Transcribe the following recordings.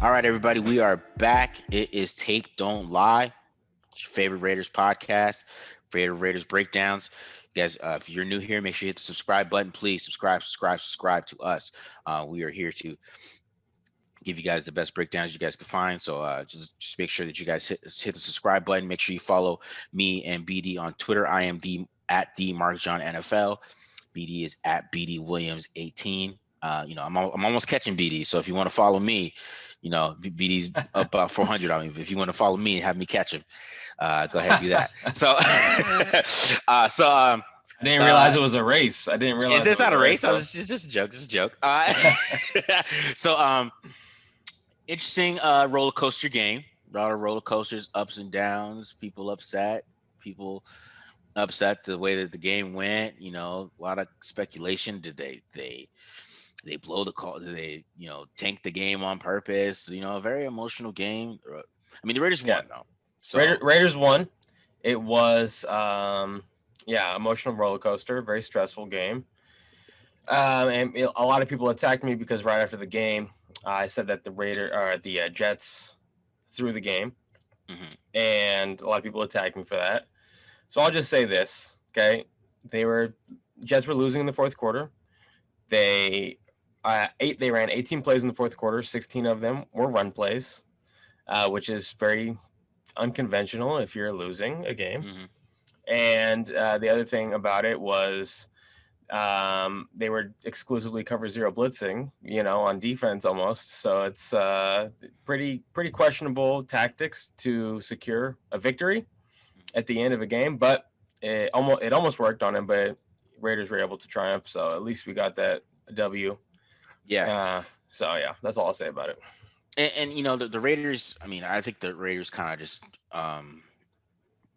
All right, everybody, we are back. It is Tape Don't Lie, it's your favorite Raiders podcast, favorite Raiders breakdowns. You guys, if you're new here, make sure you hit the subscribe button. Please subscribe to us. We are here to give you guys the best breakdowns you guys can find. So just make sure that you guys hit the subscribe button. Make sure you follow me and BD on Twitter. I am at the Mark John NFL. BD is at BD Williams 18. I'm almost catching BD. So if you want to follow me, BD's up about 400 on me. If you want to follow me and have me catch him, go ahead and do that. So, I didn't realize it was a race. I didn't realize is this it was not a race? bro. I was just a joke. Just a joke. Interesting roller coaster game. A lot of roller coasters, ups and downs. People upset. People upset the way that the game went. A lot of speculation. Did they blow the call? Did they tank the game on purpose? A very emotional game. I mean, the Raiders won though. So Raiders won. It was emotional roller coaster, very stressful game. And a lot of people attacked me because right after the game, I said that the Jets threw the game, and a lot of people attacked me for that. So I'll just say this, okay? Jets were losing in the fourth quarter. They ran 18 plays in the fourth quarter. 16 of them were run plays, which is very unconventional if you're losing a game. And the other thing about it was they were exclusively cover zero blitzing, on defense almost. So it's pretty questionable tactics to secure a victory at the end of a game. But it almost worked on him, but Raiders were able to triumph. So at least we got that W. Yeah. That's all I'll say about it. And the Raiders. I mean, I think the Raiders kind of just.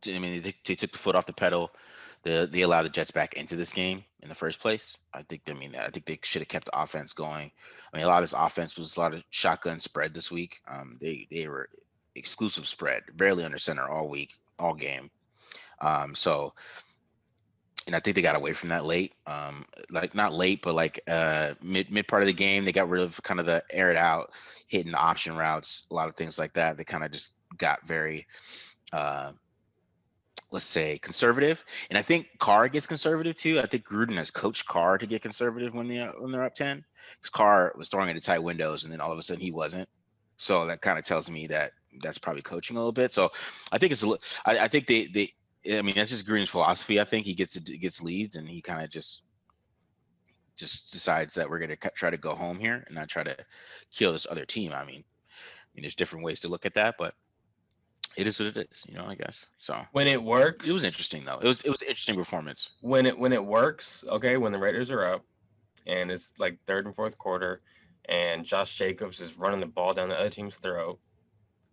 They took the foot off the pedal. They allowed the Jets back into this game in the first place. I think they should have kept the offense going. I mean, a lot of this offense was a lot of shotgun spread this week. They were exclusive spread, barely under center all week, all game. And I think they got away from that late. Like not late, but like mid part of the game, they got rid of kind of the air it out, hitting the option routes, a lot of things like that. They kind of just got very let's say conservative, and I think Carr gets conservative too. I think Gruden has coached Carr to get conservative when they're up 10, because Carr was throwing into tight windows, and then all of a sudden he wasn't. So that kind of tells me that that's probably coaching a little bit. So I think I think they. I mean, that's just Gruden's philosophy. I think he gets leads, and he kind of just decides that we're gonna try to go home here and not try to kill this other team. I mean, there's different ways to look at that, but it is what it is, I guess. So when it works, it was interesting though. It was an interesting performance. When it works, okay, when the Raiders are up and it's like third and fourth quarter and Josh Jacobs is running the ball down the other team's throat,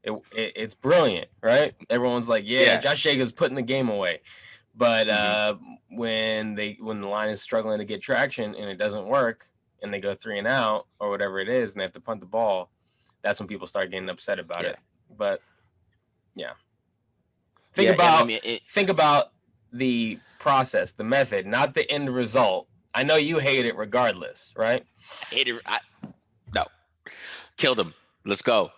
it's brilliant, right? Everyone's like, yeah, Josh Jacobs putting the game away. But when the line is struggling to get traction and it doesn't work and they go 3 and out or whatever it is and they have to punt the ball, that's when people start getting upset about it. But think about the process, the method, not the end result. I know you hate it regardless, right? I hate it. No. Killed him. Let's go.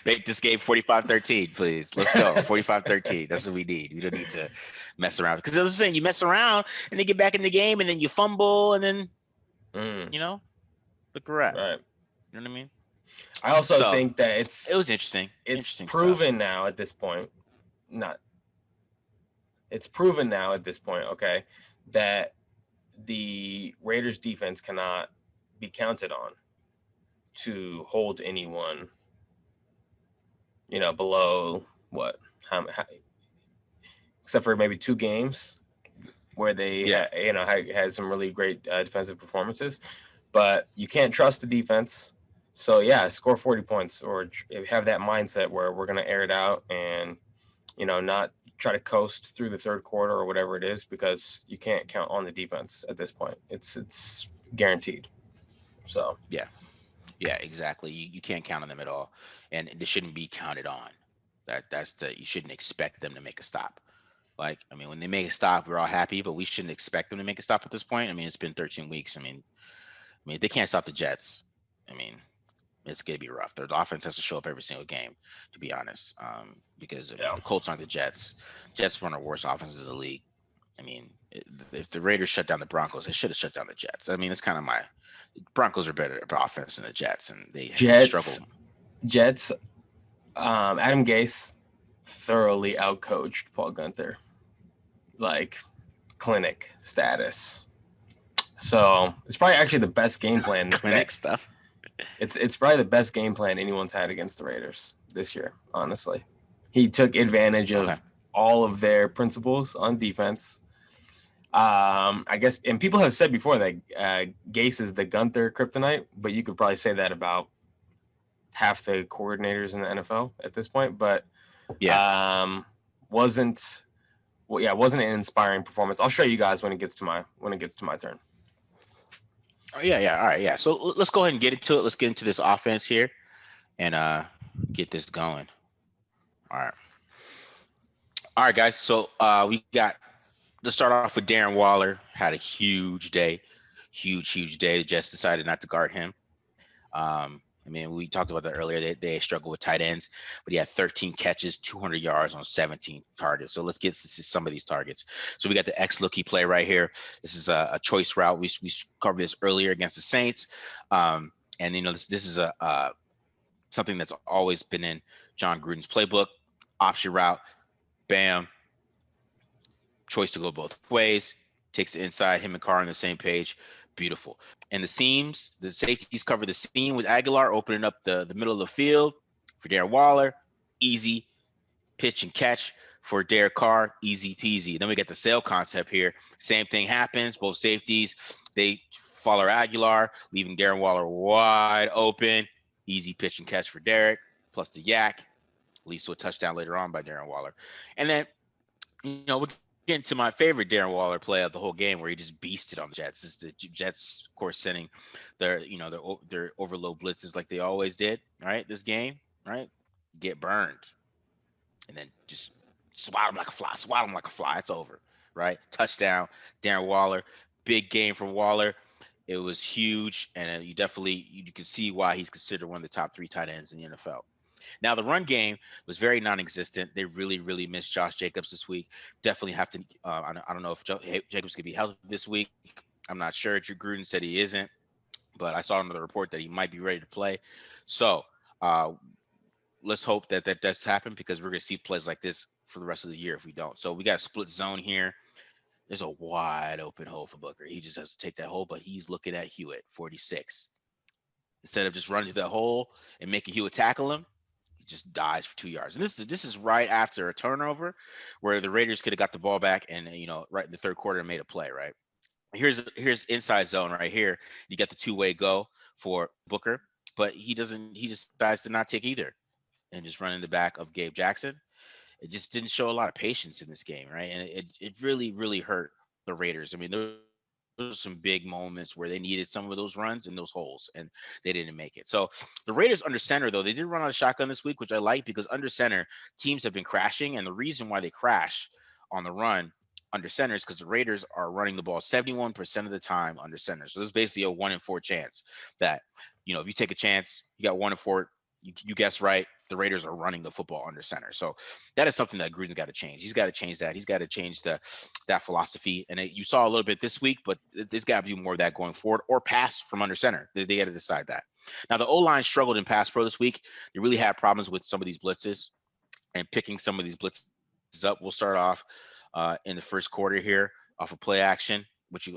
Make this game 45-13, please. Let's go. 45-13. That's what we need. We don't need to mess around. Because I was saying, you mess around and then get back in the game and then you fumble and then, look around. Right. You know what I mean? I also think that it was interesting. It's proven now at this point. It's proven now at this point, okay, that the Raiders defense cannot be counted on to hold anyone, below what? How, except for maybe 2 games where they had some really great defensive performances, but you can't trust the defense. So score 40 points or have that mindset where we're going to air it out and, not try to coast through the third quarter or whatever it is, because you can't count on the defense at this point. It's guaranteed. So, Yeah, exactly. You can't count on them at all. And they shouldn't be counted on. You shouldn't expect them to make a stop. Like, I mean, when they make a stop, we're all happy, but we shouldn't expect them to make a stop at this point. I mean, it's been 13 weeks. I mean, if they can't stop the Jets, I mean, it's going to be rough. The offense has to show up every single game, to be honest. Because I mean, Yeah. the Colts aren't the Jets. Jets are one of the worst offenses in the league. I mean, if the Raiders shut down the Broncos, they should have shut down the Jets. I mean, it's kind of my Broncos are better at offense than the Jets, and they struggle. Jets. Adam Gase thoroughly outcoached Paul Guenther, like clinic status. So it's probably actually the best game plan. Clinic stuff. It's probably the best game plan anyone's had against the Raiders this year. Honestly, he took advantage of all of their principles on defense. I guess, and people have said before that Gase is the Guenther kryptonite, but you could probably say that about half the coordinators in the NFL at this point. But wasn't an inspiring performance. I'll show you guys when it gets to my turn. Oh, yeah. All right, yeah. So let's go ahead and get into it. Let's get into this offense here and get this going. All right, guys. So we got let's start off with Darren Waller. Had a huge day. The Jets decided not to guard him. I mean, we talked about that earlier. They struggle with tight ends, but he had 13 catches, 200 yards on 17 targets. So let's get to some of these targets. So we got the X-looky play right here. This is a choice route. We covered this earlier against the Saints. And, this is something that's always been in John Gruden's playbook. Option route, bam. Choice to go both ways. Takes the inside, him and Carr on the same page. Beautiful. And the seams, the safeties cover the seam with Aguilar, opening up the middle of the field for Darren Waller. Easy pitch and catch for Derek Carr. Easy peasy. Then we get the sail concept here. Same thing happens. Both safeties, they follow Aguilar, leaving Darren Waller wide open. Easy pitch and catch for Derek, plus the yak. Leads to a touchdown later on by Darren Waller. And then, we're getting to my favorite Darren Waller play of the whole game, where he just beasted on the Jets. This is the Jets, of course, sending their overload blitzes like they always did. Right, this game, right, get burned, and then just swat him like a fly. It's over, right? Touchdown, Darren Waller. Big game from Waller. It was huge, and you can see why he's considered one of the top 3 tight ends in the NFL. Now, the run game was very non-existent. They really, really missed Josh Jacobs this week. Definitely have to I don't know if Jacobs could be healthy this week. I'm not sure. Drew Gruden said he isn't, but I saw another report that he might be ready to play. So let's hope that does happen, because we're going to see plays like this for the rest of the year if we don't. So we got a split zone here. There's a wide open hole for Booker. He just has to take that hole, but he's looking at Hewitt, 46. Instead of just running to that hole and making Hewitt tackle him, just dies for 2 yards. And this is right after a turnover where the Raiders could have got the ball back and right in the third quarter made a play. Right, here's inside zone right here. You got the 2-way go for Booker, but he decides to not take either and just run in the back of Gabe Jackson. It just didn't show a lot of patience in this game, right? And it really, really hurt the Raiders. I mean, there was some big moments where they needed some of those runs in those holes, and they didn't make it. So the Raiders under center, though, they did run out of shotgun this week, which I like, because under center teams have been crashing. And the reason why they crash on the run under center is because the Raiders are running the ball 71% of the time under center. So there's basically a 1 in 4 chance that, if you take a chance, you got 1 in 4, you guess right, the Raiders are running the football under center. So that is something that Gruden's got to change. He's got to change that. He's got to change that philosophy. And you saw a little bit this week, but there's got to be more of that going forward, or pass from under center. They got to decide that. Now, the O-line struggled in pass pro this week. They really had problems with some of these blitzes and picking some of these blitzes up. We'll start off in the first quarter here off of play action, which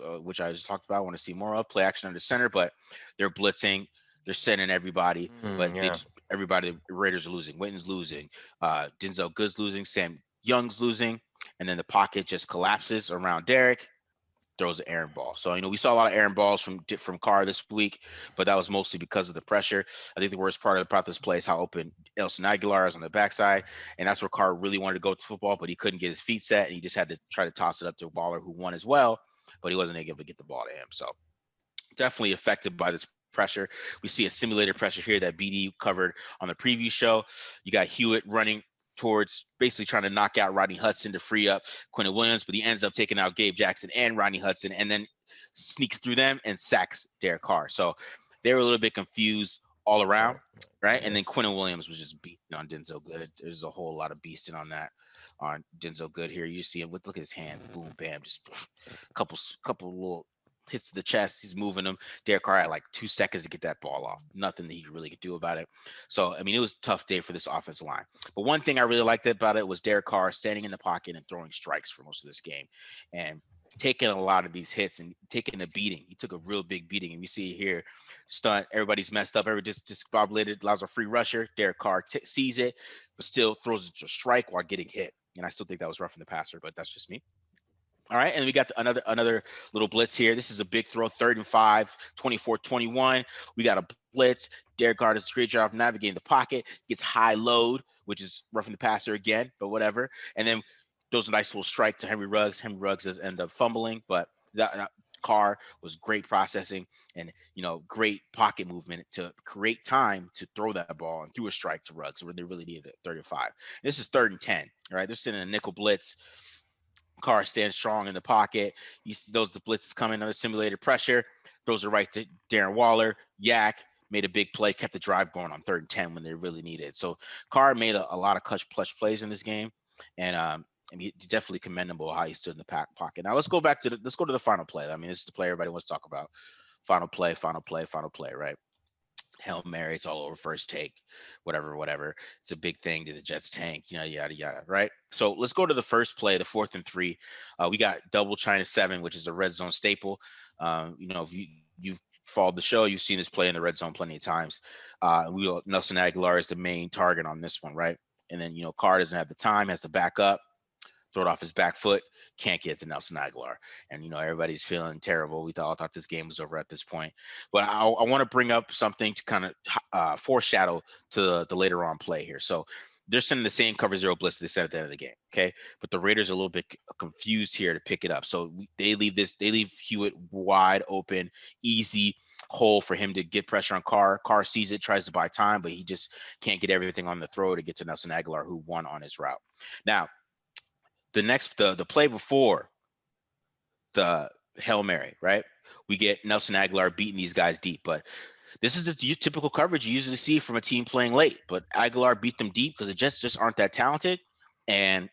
I just talked about. I want to see more of play action under center, but they're blitzing. They're sending everybody, but the Raiders are losing. Witten's losing. Denzel Good's losing. Sam Young's losing. And then the pocket just collapses around Derek, throws an errant ball. So, we saw a lot of errant balls from Carr this week, but that was mostly because of the pressure. I think the worst part about this play is how open Elson Aguilar is on the backside. And that's where Carr really wanted to go to football, but he couldn't get his feet set, and he just had to try to toss it up to Waller, who won as well, but he wasn't able to get the ball to him. So definitely affected by this pressure. We see a simulated pressure here that BD covered on the preview show. You got Hewitt running towards, basically trying to knock out Rodney Hudson to free up Quentin Williams, but he ends up taking out Gabe Jackson and Rodney Hudson, and then sneaks through them and sacks Derek Carr. So they were a little bit confused all around, right? And then Yes. Quentin Williams was just beating on Denzel Good. There's a whole lot of beasting on Denzel Good here. You see him with look at his hands, boom, bam, just couple little hits to the chest. He's moving them. Derek Carr had like 2 seconds to get that ball off. Nothing that he really could do about it. So I mean, it was a tough day for this offensive line. But one thing I really liked about it was Derek Carr standing in the pocket and throwing strikes for most of this game, and taking a lot of these hits and taking a beating. He took a real big beating, and we see here, stunt. Everybody's messed up. Everybody just discombobulated. Allows a free rusher. Derek Carr sees it, but still throws it to a strike while getting hit. And I still think that was roughing the passer, but that's just me. All right, and we got another little blitz here. This is a big throw, 3rd and 5, 24-21. We got a blitz. Derek Carr does a great job navigating the pocket, gets high load, which is roughing the passer again, but whatever. And then throws a nice little strike to Henry Ruggs. Henry Ruggs does end up fumbling, but that Carr was great processing and great pocket movement to create time to throw that ball and threw a strike to Ruggs where they really needed it, 35. This is 3rd and 10. All right, they're sending a nickel blitz. Carr stands strong in the pocket. You see those the blitzes coming under simulated pressure. Throws it right to Darren Waller. Yak made a big play, kept the drive going on 3rd and 10 when they really needed it. So Carr made a lot of clutch plays in this game, and I mean, definitely commendable how he stood in the pocket. Now let's go to the final play. I mean, this is the play everybody wants to talk about. Final play, right? Hail Mary, it's all over first take, whatever. It's a big thing. Did the Jets tank? Yada yada, right? So let's go to the first play, the 4th and 3. We got double China 7, which is a red zone staple. If you've followed the show, you've seen this play in the red zone plenty of times. Nelson Aguilar is the main target on this one, right? And then Carr doesn't have the time, has to back up, throw it off his back foot, can't get to Nelson Aguilar. And, everybody's feeling terrible. We all thought this game was over at this point. But I want to bring up something to kind of foreshadow to the later on play here. So they're sending the same cover zero blitz they sent at the end of the game, okay? But the Raiders are a little bit confused here to pick it up. So they leave Hewitt wide open, easy hole for him to get pressure on Carr. Carr sees it, tries to buy time, but he just can't get everything on the throw to get to Nelson Aguilar, who won on his route. Now, the play before the Hail Mary, right? We get Nelson Aguilar beating these guys deep, but this is the typical coverage you usually see from a team playing late. But Aguilar beat them deep because the Jets just aren't that talented, and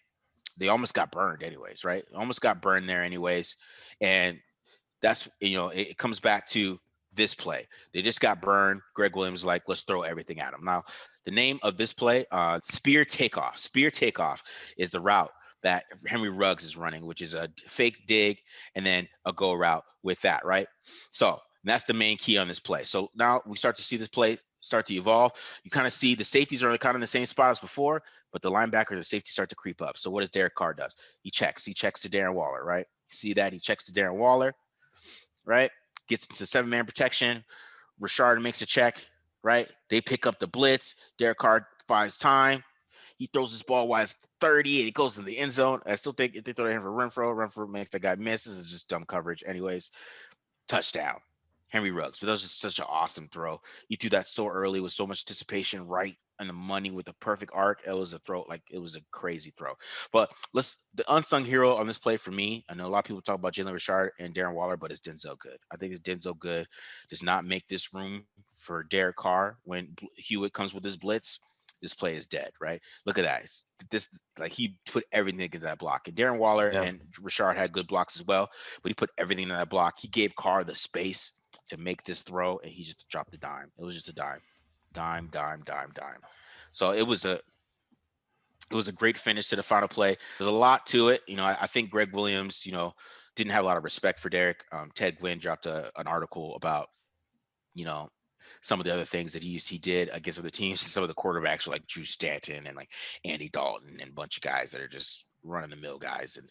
they almost got burned anyways, right? Almost got burned there anyways, and that's it comes back to this play. They just got burned. Greg Williams like, let's throw everything at them. Now, the name of this play, spear takeoff. Spear takeoff is the route that Henry Ruggs is running, which is a fake dig and then a go route with that, right? So that's the main key on this play. So now we start to see this play start to evolve. You kind of see the safeties are kind of in the same spot as before, but the linebacker and the safety start to creep up. So what does Derek Carr does? He checks to Darren Waller, right? You see that? He checks to Darren Waller, right? Gets into 7-man protection. Richard makes a check, right? They pick up the blitz. Derek Carr finds time. He throws this ball while it's 30 and it goes in the end zone. I still think if they throw it in for Renfro makes that guy miss. This is just dumb coverage. Anyways, touchdown. Henry Ruggs. But that was just such an awesome throw. You do that so early with so much anticipation, right in the money with the perfect arc. It was a throw, like it was a crazy throw. But the unsung hero on this play for me, I know a lot of people talk about Jalen Richard and Darren Waller, but it's Denzel Good. I think it's Denzel Good does not make this room for Derek Carr when Hewitt comes with his blitz. This play is dead, right? Look at that. He put everything into that block. And Darren Waller and Richard had good blocks as well, but he put everything in that block. He gave Carr the space to make this throw, and he just dropped the dime. It was just a dime. So it was a great finish to the final play. There's a lot to it. I think Greg Williams, didn't have a lot of respect for Derek. Ted Gwynn dropped an article about, some of the other things that he did against other teams. Some of the quarterbacks were like Drew Stanton and like Andy Dalton and a bunch of guys that are just running the mill guys. And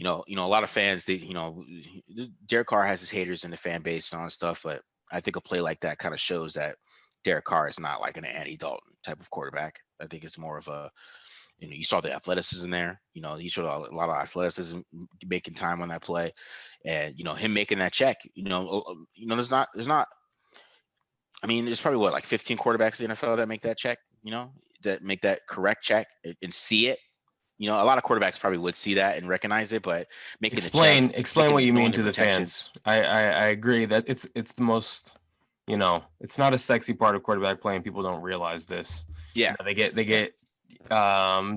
a lot of fans, Derek Carr has his haters in the fan base and all that stuff, but I think a play like that kind of shows that Derek Carr is not like an Andy Dalton type of quarterback. I think it's more of a, you saw the athleticism there. He showed a lot of athleticism making time on that play, and him making that check. There's not. I mean, there's probably like 15 quarterbacks in the NFL that make that check. That make that correct check and see it. A lot of quarterbacks probably would see that and recognize it, but making explain what you mean to the fans. I agree that it's the most it's not a sexy part of quarterback play, and people don't realize this. Yeah. They get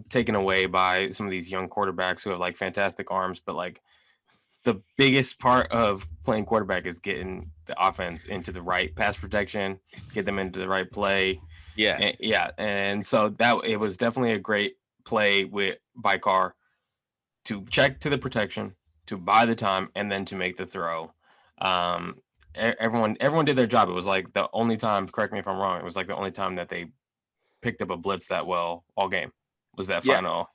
taken away by some of these young quarterbacks who have like fantastic arms, but like the biggest part of playing quarterback is getting the offense into the right pass protection, get them into the right play. Yeah. And so that it was definitely a great play by Carr to check to the protection, to buy the time, and then to make the throw. Everyone did their job. It was like the only time, correct me if I'm wrong, it was like the only time that they picked up a blitz that well all game was that final.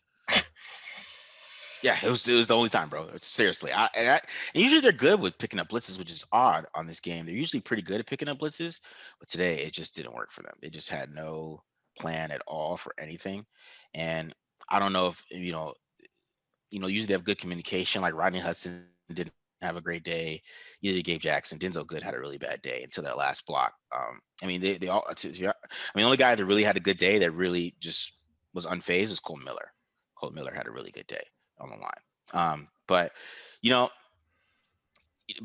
Yeah, it was the only time, bro. Seriously, and usually they're good with picking up blitzes, which is odd on this game. They're usually pretty good at picking up blitzes, but today it just didn't work for them. They just had no plan at all for anything, and I don't know if usually they have good communication. Like Rodney Hudson didn't have a great day. Either Gabe Jackson, Denzel Good had a really bad day until that last block. I mean, they all. The only guy that really had a good day that really just was unfazed was Colton Miller. Colton Miller had a really good day on the line. But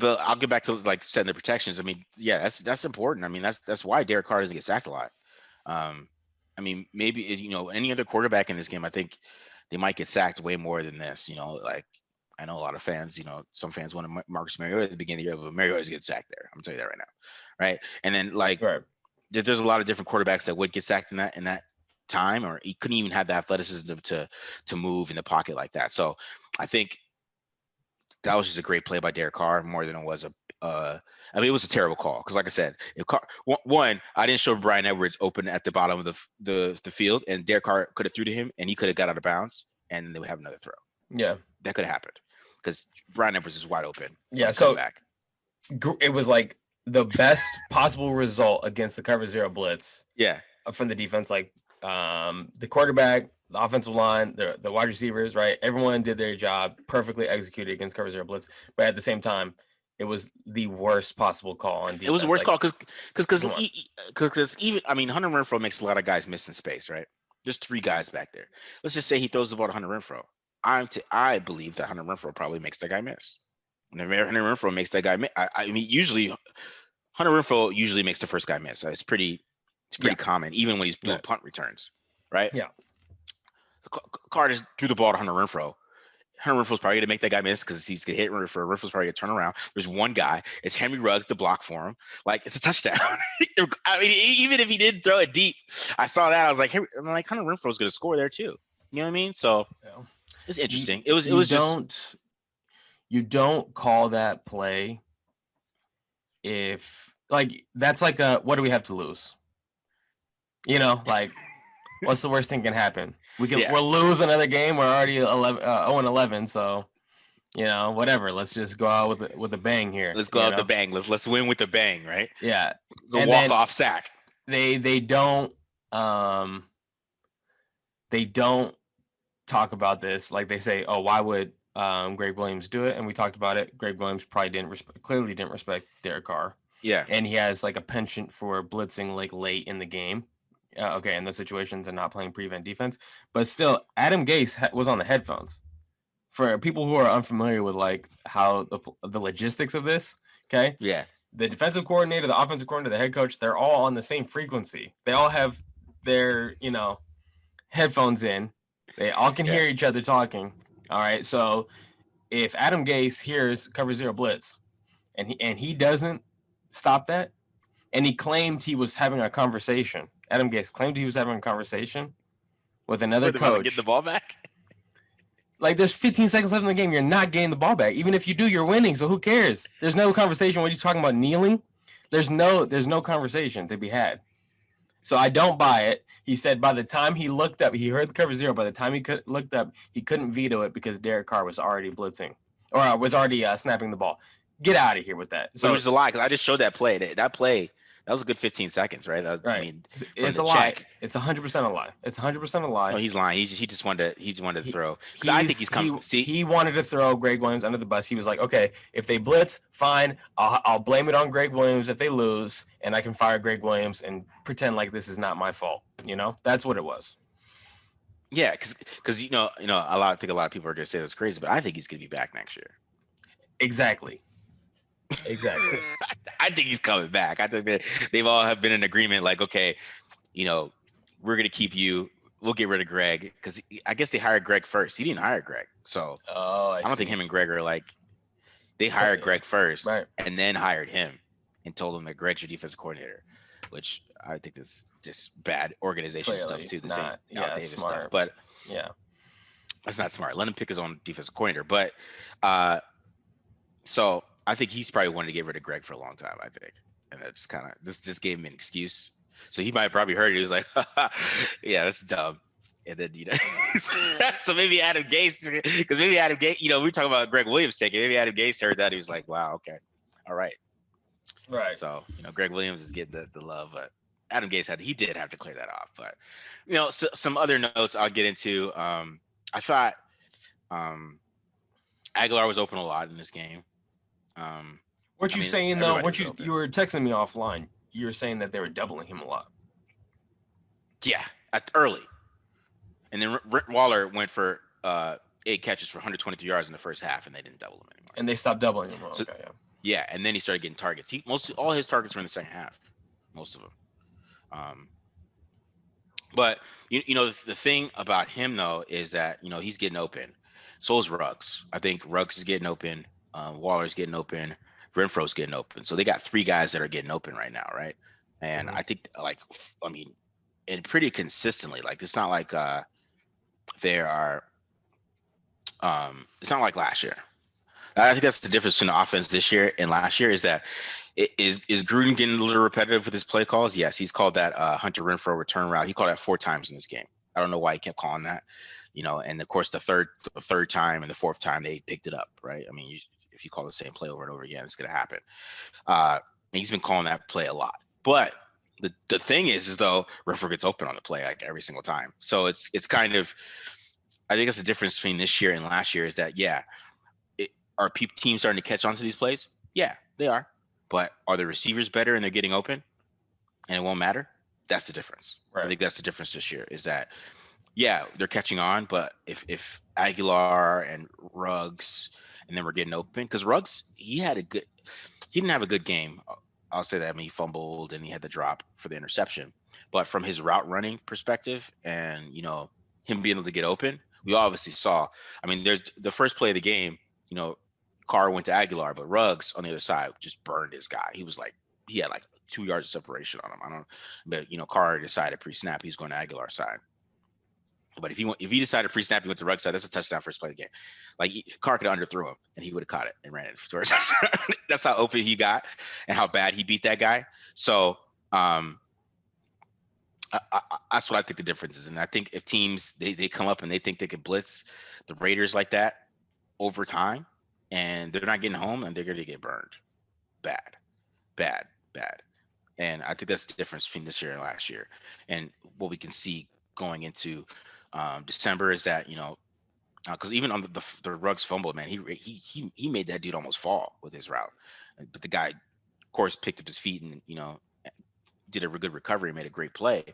I'll get back to like setting the protections. I mean, yeah, that's important. I mean, that's why Derek Carr doesn't get sacked a lot. I mean, maybe any other quarterback in this game, I think they might get sacked way more than this. Like I know a lot of fans. Some fans wanted Marcus Mariota at the beginning of the year, but Mariota's getting sacked there. I'm gonna tell you that right now, right? And then like there's a lot of different quarterbacks that would get sacked in that time, or he couldn't even have the athleticism to move in the pocket like that. So I think that was just a great play by Derek Carr more than it was it was a terrible call because, like I said, if I didn't show Bryan Edwards open at the bottom of the field, and Derek Carr could have threw to him, and he could have got out of bounds, and they would have another throw. Yeah, that could have happened because Bryan Edwards is wide open. Yeah, so it was like the best possible result against the cover zero blitz. Yeah, from the defense, like the quarterback, the offensive line, the wide receivers, right? Everyone did their job perfectly executed against cover zero blitz, but at the same time, it was the worst possible call on defense. It was the worst call because even Hunter Renfrow makes a lot of guys miss in space, right? There's 3 guys back there. Let's just say he throws the ball to Hunter Renfrow. I believe that Hunter Renfrow probably makes that guy miss. And if Hunter Renfrow makes that guy miss, I mean, usually Hunter Renfrow usually makes the first guy miss. It's pretty common, even when he's doing punt returns, right? Yeah. Carr just threw the ball to Hunter Renfrow. Hunter Renfrow's probably gonna make that guy miss because he's gonna hit Renfrow. Renfrow's probably gonna turn around. There's one guy. It's Henry Ruggs to block for him. Like it's a touchdown. I mean, even if he didn't throw it deep, I saw that. I was like, Hunter Renfrow's gonna score there too. You know what I mean? So it's interesting. You don't call that play if like that's like what do we have to lose? Like what's the worst thing can happen? We'll lose another game. We're already 0-11, so whatever. Let's just go out with a bang here. Let's go out with a bang. Let's win with a bang, right? Yeah. It's a walk-off sack. They don't talk about this. Like they say, oh, why would Greg Williams do it? And we talked about it. Greg Williams probably clearly didn't respect Derek Carr. Yeah. And he has like a penchant for blitzing like late in the game. In those situations and not playing prevent defense. But still, Adam Gase was on the headphones. For people who are unfamiliar with like how the logistics of this, okay? Yeah. The defensive coordinator, the offensive coordinator, the head coach, they're all on the same frequency. They all have their, headphones in. They all can hear each other talking. All right. So if Adam Gase hears cover zero blitz and he doesn't stop that, and he claimed he was having a conversation. Adam Gase claimed he was having a conversation with another coach. Get the ball back. Like there's 15 seconds left in the game. You're not getting the ball back. Even if you do, you're winning. So who cares? There's no conversation. What are you talking about? Kneeling? There's no conversation to be had. So I don't buy it. He said by the time he looked up, he heard the cover zero. By the time he looked up, he couldn't veto it because Derek Carr was already blitzing or was already snapping the ball. Get out of here with that. So it was a lie because I just showed that play. That was a good 15 seconds, right? Right. I mean, it's a lie. It's 100% a lie. It's 100% a lie. No, he's lying. He just wanted to throw. Because I think he's coming. He wanted to throw Greg Williams under the bus. He was like, okay, if they blitz, fine. I'll blame it on Greg Williams if they lose, and I can fire Greg Williams and pretend like this is not my fault. That's what it was. Yeah, because I think a lot of people are going to say that's crazy, but I think he's going to be back next year. Exactly. Exactly. I think he's coming back. I think that they've all have been in agreement. Like, okay, you know, we're gonna keep you. We'll get rid of Greg because I guess they hired Greg first. He didn't hire Greg, so Oh, I I don't think see. him and Greg are like they hired Yeah. Greg first Right. and then hired him and told him that Greg's your defensive coordinator, which I think is just bad organization stuff Clearly too. The same not. Al Yeah. Davis stuff, Smart. but Yeah. that's not smart. Let him pick his own defensive coordinator. But uh, so I think he's probably wanted to get rid of Greg for a long time. I think, and that just kind of this just gave him an excuse. So he might have probably heard it. He was like, "Yeah, that's dumb." And then so maybe Adam Gase, because maybe Adam Gase, we were talking about Greg Williams taking. Maybe Adam Gase heard that. He was like, "Wow, okay, all right." Right. So Greg Williams is getting the love, but Adam Gase he did have to clear that off. But so, some other notes I'll get into. I thought Aguilar was open a lot in this game. What you saying though? Everybody What was open. you were texting me offline? You were saying that they were doubling him a lot. Yeah, early, and then Waller went for 8 catches for 123 yards in the first half, and they didn't double him anymore. And they stopped doubling him. So, Okay, yeah. Yeah, and then he started getting targets. All his targets were in the second half, most of them. But the thing about him though is that he's getting open. So is Ruggs. I think Ruggs is getting open. Waller's getting open. Renfro's getting open. So they got 3 guys that are getting open right now, right? And I think and pretty consistently. Like it's not like they are. It's not like last year. I think that's the difference between the offense this year and last year is that is Gruden getting a little repetitive with his play calls? Yes, he's called that Hunter Renfrow return route. He called that 4 times in this game. I don't know why he kept calling that, and of course the third time and the 4th time they picked it up, right? I mean, if you call the same play over and over again, it's going to happen. And he's been calling that play a lot. But the thing is though, Renfrow gets open on the play like every single time. So it's kind of, I think it's the difference between this year and last year is that, are teams starting to catch on to these plays? Yeah, they are. But are the receivers better and they're getting open and it won't matter? That's the difference. Right. I think that's the difference this year is that, they're catching on. But if Aguilar and Ruggs and then we're getting open, because Ruggs, he didn't have a good game. I'll say that. I mean, he fumbled and he had the drop for the interception. But from his route running perspective and, him being able to get open, we obviously saw, I mean, there's the first play of the game, Carr went to Aguilar, but Ruggs on the other side just burned his guy. He had like 2 yards of separation on him. But Carr decided pre-snap he's going to Aguilar's side. But if he decided pre-snap he went to Ruggs side, that's a touchdown first play of the game. Like Carr could have underthrew him and he would have caught it and ran it towards touchdown. That's how open he got and how bad he beat that guy. So that's what I think the difference is. And I think if teams they come up and they think they can blitz the Raiders like that over time, and they're not getting home, and they're going to get burned. Bad. And I think that's the difference between this year and last year. And what we can see going into December is that, because even on the Ruggs fumble, man, he made that dude almost fall with his route. But the guy, of course, picked up his feet and, did a good recovery, made a great play,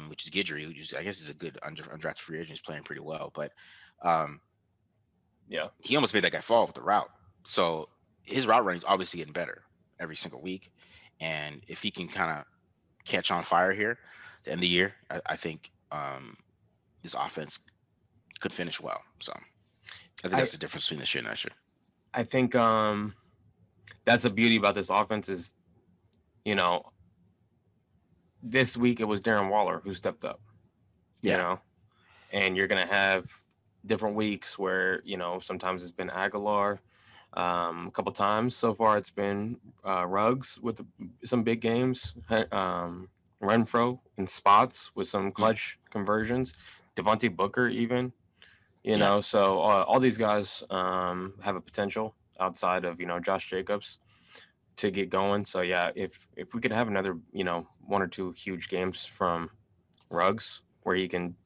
which is Guidry, who I guess is a good undrafted free agent. He's playing pretty well. But he almost made that guy fall with the route. So his route running is obviously getting better every single week. And if he can kind of catch on fire here at the end of the year, I think this offense could finish well. So I think that's the difference between this year and last year. I think that's the beauty about this offense is, this week it was Darren Waller who stepped up. And you're going to have different weeks where, sometimes it's been Aguilar. A couple times so far it's been Ruggs with some big games, Renfro in spots with some clutch conversions, Devontae Booker even, so all these guys have a potential outside of, Josh Jacobs to get going. So if we could have another, 1 or 2 huge games from Ruggs where he can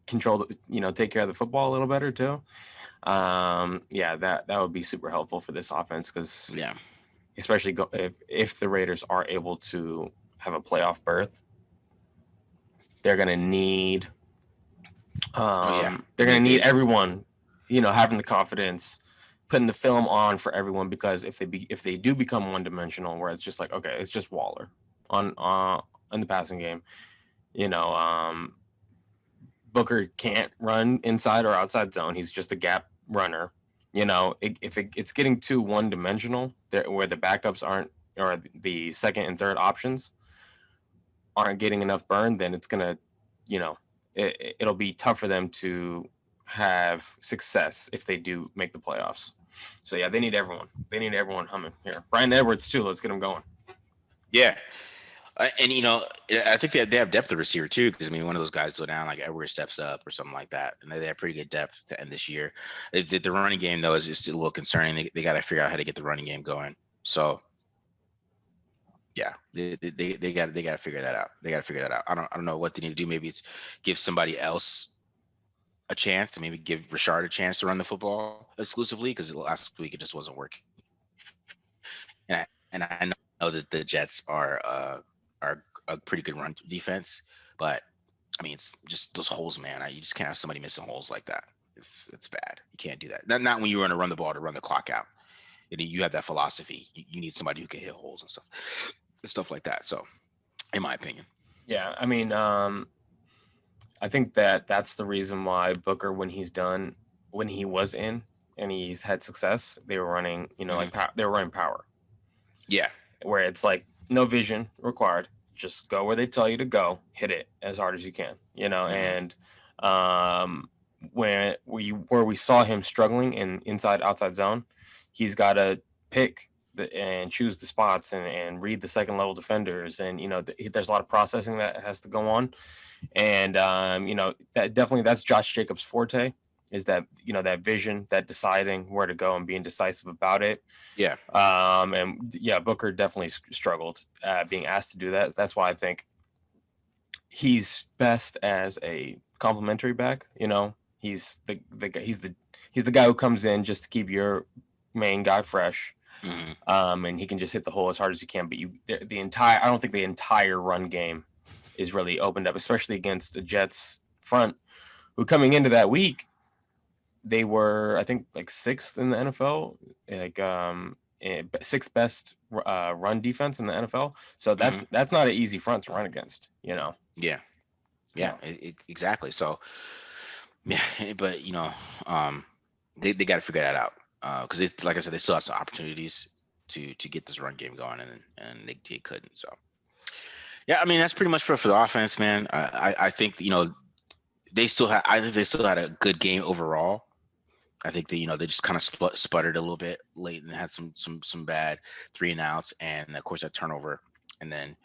control take care of the football a little better too. That would be super helpful for this offense because especially if the Raiders are able to have a playoff berth, they're gonna need they're gonna need everyone having the confidence putting the film on for everyone, because if they do become one dimensional, where it's just like, okay, it's just Waller on in the passing game, you know, Booker can't run inside or outside zone. He's just a gap runner. You know, it's getting too one dimensional there, where the backups aren't, or the second and third options aren't getting enough burn, then it's gonna, you know, it'll be tough for them to have success if they do make the playoffs. So yeah, they need everyone. They need everyone humming here. Brian Edwards too. Let's get him going. Yeah. And I think they have depth of receiver too, because I mean, one of those guys go down, like Edwards steps up or something like that, and they have pretty good depth to end this year. The running game though is still a little concerning. They got to figure out how to get the running game going. So yeah, they got to figure that out. They got to figure that out. I don't know what they need to do. Maybe it's give somebody else a chance to maybe give Rashard a chance to run the football exclusively, because last week it just wasn't working. And I know that the Jets are a pretty good run defense, but I mean it's just those holes, man. You just can't have somebody missing holes like that. It's bad. You can't do that. Not when you want to run the ball to run the clock out. You have that philosophy. You need somebody who can hit holes and stuff like that. So, in my opinion. Yeah, I mean, I think that's the reason why Booker, when he was in and he's had success, they were running, like they were running power. Yeah. Where it's like no vision required. Just go where they tell you to go, hit it as hard as you can, and where we saw him struggling in inside outside zone, he's got to pick and choose the spots and read the second level defenders, and there's a lot of processing that has to go on, and that definitely, that's Josh Jacobs' forte, is that that vision, that deciding where to go and being decisive about it. Yeah. And yeah, Booker definitely struggled being asked to do that. That's why I think he's best as a complimentary back. He's the guy who comes in just to keep your main guy fresh. And he can just hit the hole as hard as you can. But I don't think the entire run game is really opened up, especially against the Jets front, who coming into that week, they were, I think, like sixth in the NFL, like sixth best run defense in the NFL. So that's not an easy front to run against, Yeah. Exactly. So yeah, but they got to figure that out, because they, like I said, they still have some opportunities to get this run game going, and they couldn't. So yeah, I mean that's pretty much for the offense, man. I think they still had a good game overall. I think they just kind of sputtered a little bit late and had some bad 3-and-outs, and of course that turnover, and then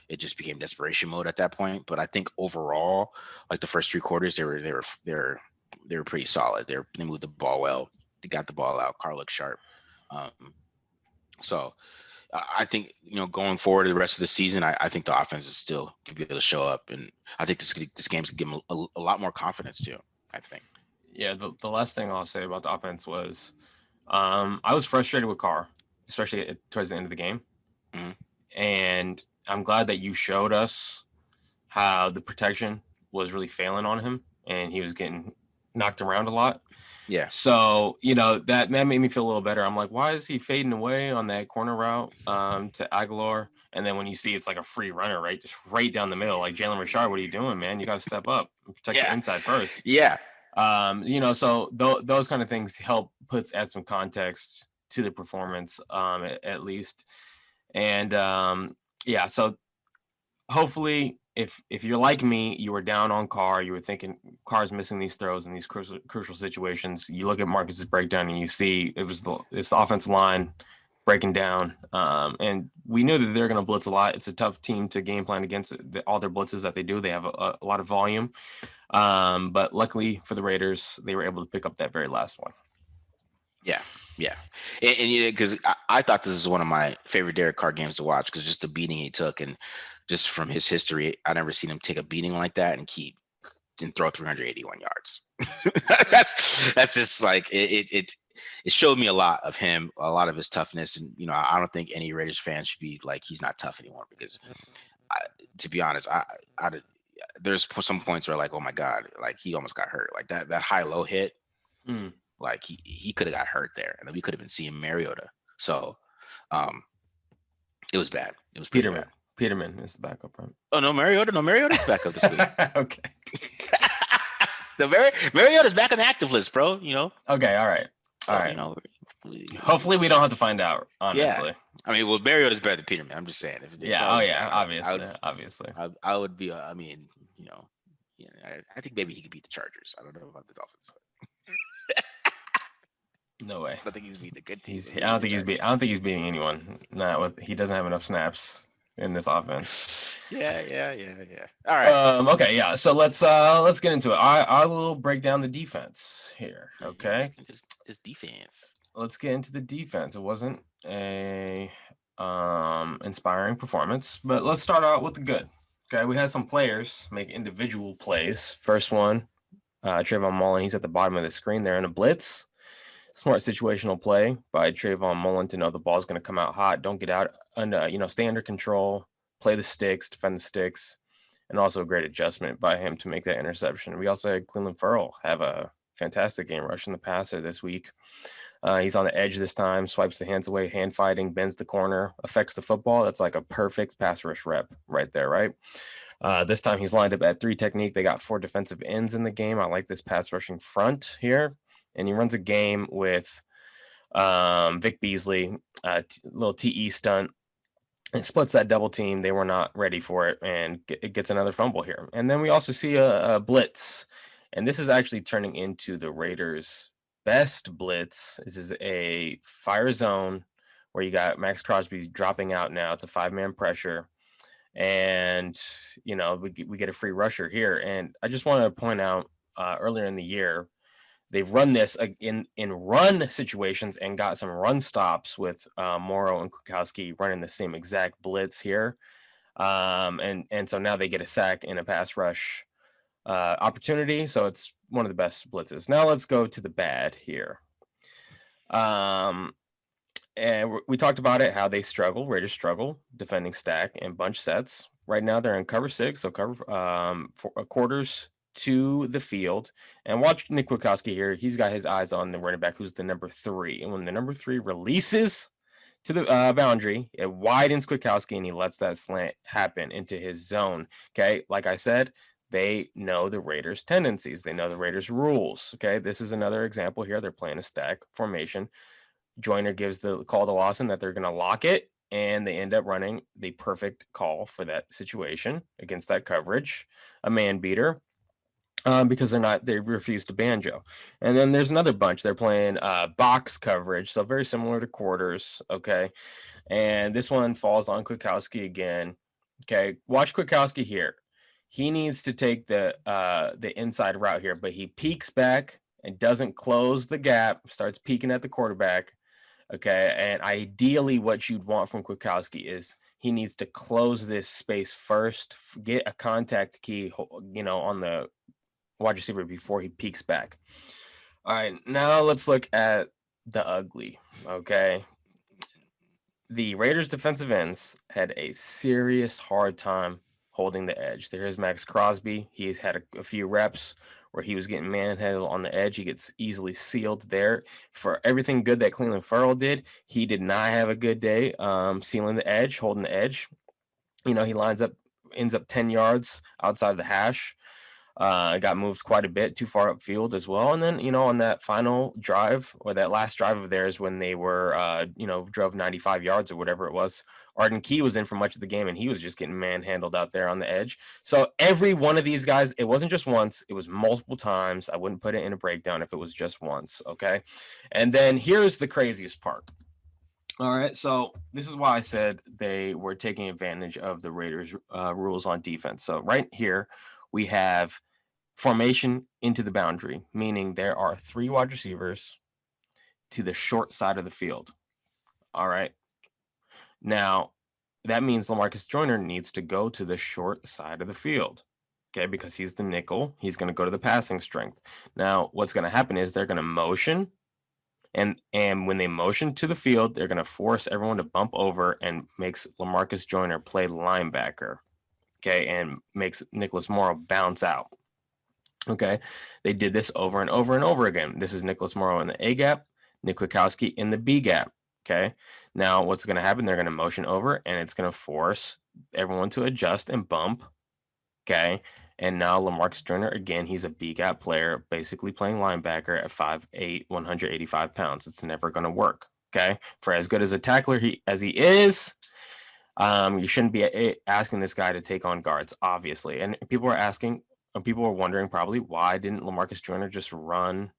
it just became desperation mode at that point. But I think overall, like the first 3 quarters, they were pretty solid. They moved the ball well. They got the ball out. Carr looked sharp. So I think going forward to the rest of the season, I think the offense is still going to be able to show up, and I think this game's going to give them a lot more confidence too. I think. Yeah, the last thing I'll say about the offense was I was frustrated with Carr, especially towards the end of the game. And I'm glad that you showed us how the protection was really failing on him, and he was getting knocked around a lot. Yeah. So, that made me feel a little better. I'm like, why is he fading away on that corner route to Aguilar? And then when you see it's like a free runner, right? Just right down the middle, like Jalen Richard, what are you doing, man? You got to step up and protect the inside first. Yeah. So those kind of things help add some context to the performance, at least. And yeah, so hopefully if you're like me, you were down on Carr, you were thinking Carr's missing these throws in these crucial situations. You look at Marcus's breakdown and you see it's the offensive line breaking down. And we knew that they're going to blitz a lot. It's a tough team to game plan against. All their blitzes that they do, they have a lot of volume. But luckily for the Raiders, they were able to pick up that very last one. Yeah. And because I thought this is one of my favorite Derek Carr games to watch, because just the beating he took, and just from his history, I never seen him take a beating like that and throw 381 yards. that's just like it showed me a lot of him, a lot of his toughness, and I don't think any Raiders fan should be like he's not tough anymore, because to be honest, there's some points where like, oh my God, like he almost got hurt, like that high low hit. Like he could have got hurt there, and then we could have been seeing Mariota. So, um, it was bad. It was pretty bad. Peterman is the backup, right? Oh no, Mariota! No, Mariota's back up this week. Okay. The Mariota's back on the active list, bro. Okay. All right. So, all right. Hopefully, we don't have to find out. Honestly. Yeah. I mean, well, Mariota's better than Peterman. I'm just saying. Obviously. I would be. I mean, I think maybe he could beat the Chargers. I don't know about the Dolphins. No way. I don't think he's beating the good teams. I don't think he's beating anyone. Not with. He doesn't have enough snaps in this offense. Yeah. All right. Okay. Yeah. So let's get into it. I will break down the defense here. Okay. Just defense. Let's get into the defense. It wasn't a inspiring performance, but let's start out with the good. Okay. We had some players make individual plays. First one, Trayvon Mullen. He's at the bottom of the screen there in a blitz. Smart situational play by Trayvon Mullen to know the ball's going to come out hot. Don't get out, and stay under control, play the sticks, defend the sticks, and also a great adjustment by him to make that interception. We also had Clelin Ferrell have a fantastic game rushing the passer this week. He's on the edge this time, swipes the hands away, hand fighting, bends the corner, affects the football. That's like a perfect pass rush rep right there, right? This time he's lined up at 3 technique. They got 4 defensive ends in the game. I like this pass rushing front here. And he runs a game with Vic Beasley, little TE stunt, and splits that double team. They were not ready for it, and it gets another fumble here. And then we also see a blitz, and this is actually turning into the Raiders' best blitz. This is a fire zone where you got Max Crosby dropping out now. It's a 5-man pressure, and we get a free rusher here. And I just want to point out earlier in the year, they've run this in run situations and got some run stops with Morrow and Kwiatkowski running the same exact blitz here. And so now they get a sack in a pass rush opportunity. So it's one of the best blitzes. Now let's go to the bad here. And we talked about it, how they struggle. Raiders struggle defending stack and bunch sets. Right now they're in cover 6, so cover quarters to the field. And watch Nick Kwiatkowski here. He's got his eyes on the running back, who's the number 3. And when the number 3 releases to the boundary, it widens Kwiatkowski, and he lets that slant happen into his zone. Okay, like I said, they know the Raiders' tendencies. They know the Raiders' rules. Okay, this is another example here. They're playing a stack formation. Joyner gives the call to Lawson that they're going to lock it, and they end up running the perfect call for that situation against that coverage, a man beater. Because they refuse to banjo. And then there's another bunch. They're playing box coverage, so very similar to quarters. Okay, and this one falls on Kwiatkowski again. Okay, watch Kwiatkowski here. He needs to take the inside route here, but he peeks back and doesn't close the gap. Starts peeking at the quarterback. Okay, and ideally, what you'd want from Kwiatkowski is he needs to close this space first, get a contact key, on the wide receiver before he peeks back. All right, now let's look at the ugly. Okay, the Raiders defensive ends had a serious hard time holding the edge. There's Max Crosby. He's had a few reps where he was getting manhandled on the edge. He gets easily sealed there. For everything good that Clelin Ferrell did, he did not have a good day sealing the edge, holding the edge. He ends up 10 yards outside of the hash. Got moved quite a bit too far upfield as well. And then, on that final drive, or that last drive of theirs, when they were, drove 95 yards or whatever it was, Arden Key was in for much of the game, and he was just getting manhandled out there on the edge. So every one of these guys, it wasn't just once, it was multiple times. I wouldn't put it in a breakdown if it was just once. Okay. And then here's the craziest part. All right, so this is why I said they were taking advantage of the Raiders' rules on defense. So right here, we have formation into the boundary, meaning there are 3 wide receivers to the short side of the field. All right. Now, that means LaMarcus Joyner needs to go to the short side of the field. Okay, because he's the nickel. He's going to go to the passing strength. Now, what's going to happen is they're going to motion. And when they motion to the field, they're going to force everyone to bump over and makes LaMarcus Joyner play linebacker. Okay, and makes Nicholas Morrow bounce out. Okay, they did this over and over and over again. This is Nicholas Morrow in the A gap, Nick Kwiatkowski in the B gap. Okay, now what's going to happen? They're going to motion over, and it's going to force everyone to adjust and bump. Okay, and now LaMarcus Joyner, again, he's a B gap player, basically playing linebacker at 5'8", 185 pounds. It's never going to work. Okay, for as good as a tackler as he is, you shouldn't be asking this guy to take on guards, obviously. And people are wondering probably, why didn't LaMarcus Joyner just run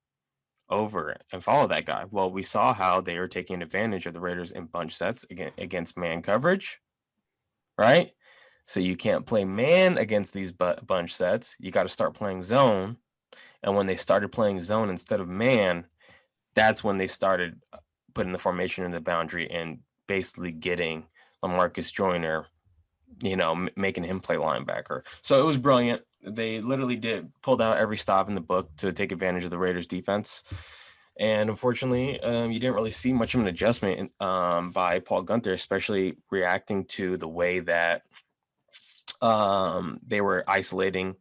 over and follow that guy? Well, we saw how they were taking advantage of the Raiders in bunch sets against man coverage, right? So you can't play man against these bunch sets. You got to start playing zone. And when they started playing zone instead of man, that's when they started putting the formation in the boundary and basically getting LaMarcus Joyner, making him play linebacker. So it was brilliant. They literally pulled out every stop in the book to take advantage of the Raiders defense. And unfortunately, you didn't really see much of an adjustment by Paul Guenther, especially reacting to the way that they were isolating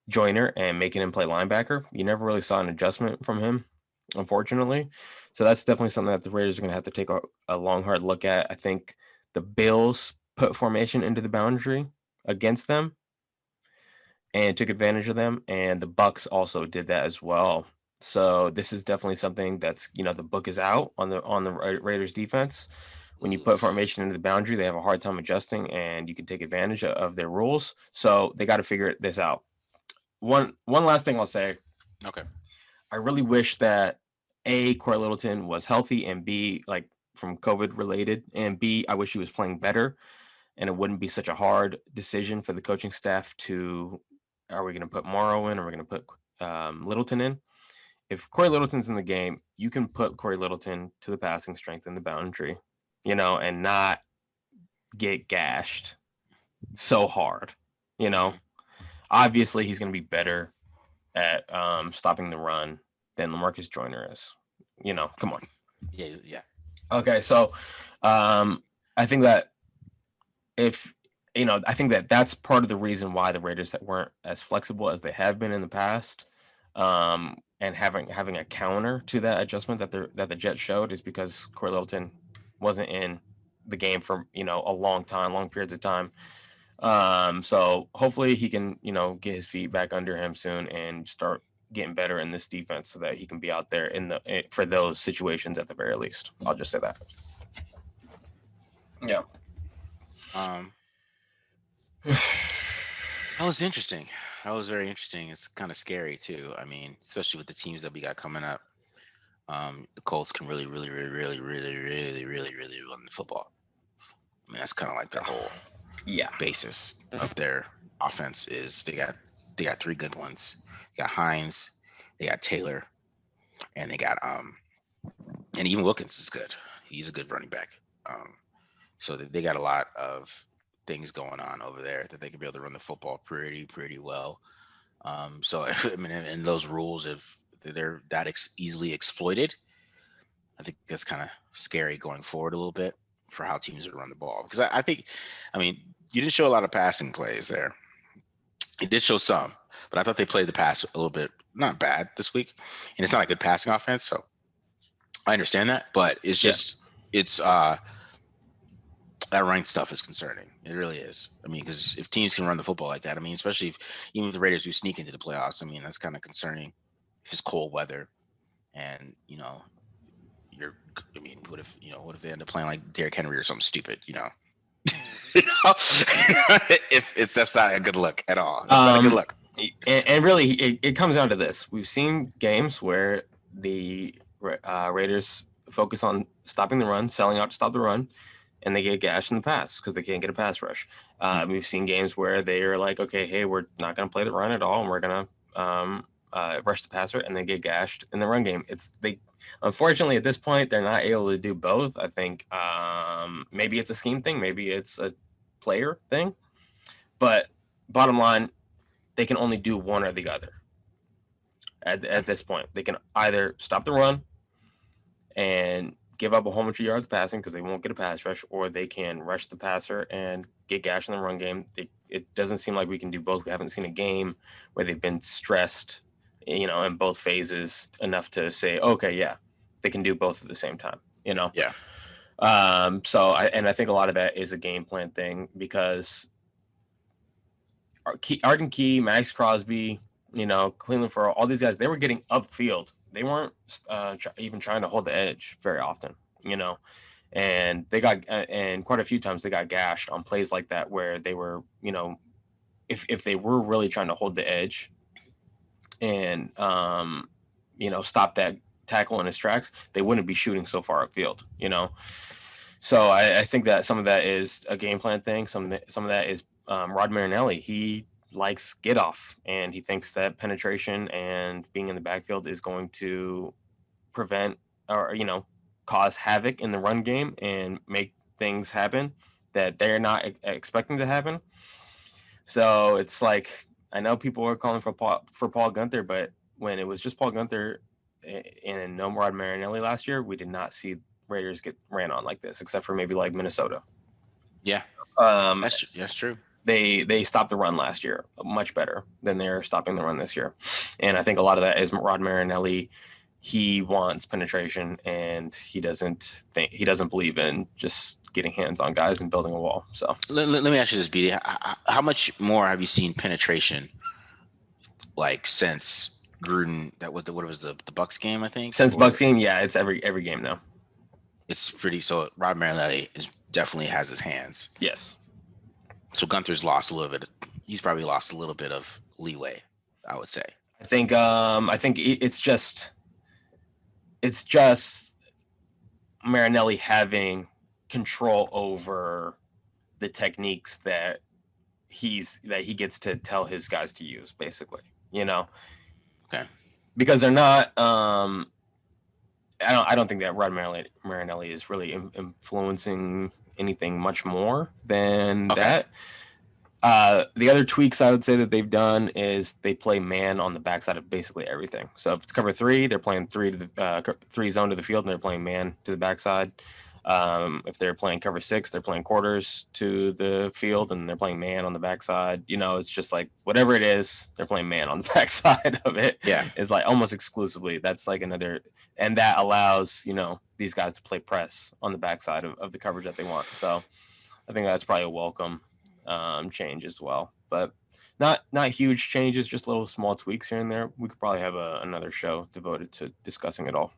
Joyner and making him play linebacker. You never really saw an adjustment from him, unfortunately. So that's definitely something that the Raiders are going to have to take a long, hard look at. I think the Bills put formation into the boundary against them and took advantage of them, and the Bucks also did that as well. So this is definitely something that's, the book is out on the Raiders defense. When you put formation into the boundary, they have a hard time adjusting, and you can take advantage of their rules. So they got to figure this out. One last thing I'll say. Okay. I really wish that A, Corey Littleton was healthy, and B, like from COVID related, and B, I wish he was playing better, and it wouldn't be such a hard decision for the coaching staff to, are we going to put Morrow in, or are we going to put Littleton in? If Corey Littleton's in the game, you can put Corey Littleton to the passing strength in the boundary, and not get gashed so hard, Obviously, he's going to be better at stopping the run than LaMarcus Joyner is. Come on. Yeah. Okay, so I think that I think that that's part of the reason why the Raiders that weren't as flexible as they have been in the past, and having a counter to that adjustment that the Jets showed, is because Corey Littleton wasn't in the game for long periods of time. So hopefully he can, get his feet back under him soon and start getting better in this defense so that he can be out there for those situations at the very least. I'll just say that. Yeah. That was interesting. That was very interesting. It's kind of scary too. I mean, especially with the teams that we got coming up. The Colts can really, really, really, really, really, really, really, really run the football. I mean, that's kind of like their whole basis of their offense is they got three good ones. They got Hines, they got Taylor, and they got and even Wilkins is good. He's a good running back. So they got a lot of things going on over there that they can be able to run the football pretty well. So I mean, and those rules, if they're that easily exploited, I think that's kind of scary going forward a little bit for how teams would run the ball. Because I think, I mean, you didn't show a lot of passing plays there. It did show some, but I thought they played the pass a little bit not bad this week. And it's not a good passing offense, so I understand that. But it's just that ranked stuff is concerning. It really is. I mean, because if teams can run the football like that, I mean, especially even if the Raiders do sneak into the playoffs, I mean, that's kind of concerning if it's cold weather and, what if they end up playing like Derrick Henry or something stupid, if that's not a good look at all. That's not a good look. And really, it comes down to this. We've seen games where the Raiders focus on stopping the run, selling out to stop the run, and they get gashed in the pass because they can't get a pass rush. We've seen games where they are like, okay, hey, we're not going to play the run at all, and we're going to rush the passer, and they get gashed in the run game. Unfortunately, at this point, they're not able to do both. I think maybe it's a scheme thing, maybe it's a player thing, but bottom line, they can only do one or the other. At this point, they can either stop the run and give up a whole bunch of yards passing because they won't get a pass rush, or they can rush the passer and get gashed in the run game. it doesn't seem like we can do both. We haven't seen a game where they've been stressed, in both phases enough to say, okay, yeah, they can do both at the same time, Yeah. So I think a lot of that is a game plan thing, because Arden Key, Max Crosby, Cleveland Farrell, all these guys, they were getting upfield. They weren't even trying to hold the edge very often, and they got, and quite a few times they got gashed on plays like that, where they were, if they were really trying to hold the edge and, stop that tackle in his tracks, they wouldn't be shooting so far upfield, So I think that some of that is a game plan thing. Some of that is Rod Marinelli. He likes get off, and he thinks that penetration and being in the backfield is going to prevent, or cause havoc in the run game and make things happen that they're not expecting to happen. So it's like, I know people were calling for Paul Guenther, but when it was just Paul Guenther and no Rod Marinelli last year, we did not see Raiders get ran on like this, except for maybe like Minnesota. Yeah, that's true. They stopped the run last year much better than they're stopping the run this year, and I think a lot of that is Rod Marinelli. He wants penetration, and he doesn't believe in just getting hands on guys and building a wall. So let me ask you this, BD. How much more have you seen penetration, like, since Gruden? What was the Bucks game, I think? Since Bucks game, yeah, it's every game now. It's pretty. So Rod Marinelli definitely has his hands. Yes. So Gunther's lost a little bit. He's probably lost a little bit of leeway, I would say. I think it's just Marinelli having control over the techniques that he gets to tell his guys to use, basically. Okay. Because they're not. I don't think that Rod Marinelli is really influencing anything much more than that. The other tweaks I would say that they've done is they play man on the backside of basically everything. So if it's cover 3, they're playing 3 to the 3 zone to the field, and they're playing man to the backside. If they're playing cover 6, they're playing quarters to the field, and they're playing man on the backside. It's just like whatever it is, they're playing man on the backside of it. Yeah, it's like almost exclusively. That's like another, and that allows these guys to play press on the backside of the coverage that they want. So I think that's probably a welcome change as well, but not huge changes, just little small tweaks here and there. We could probably have another show devoted to discussing it all.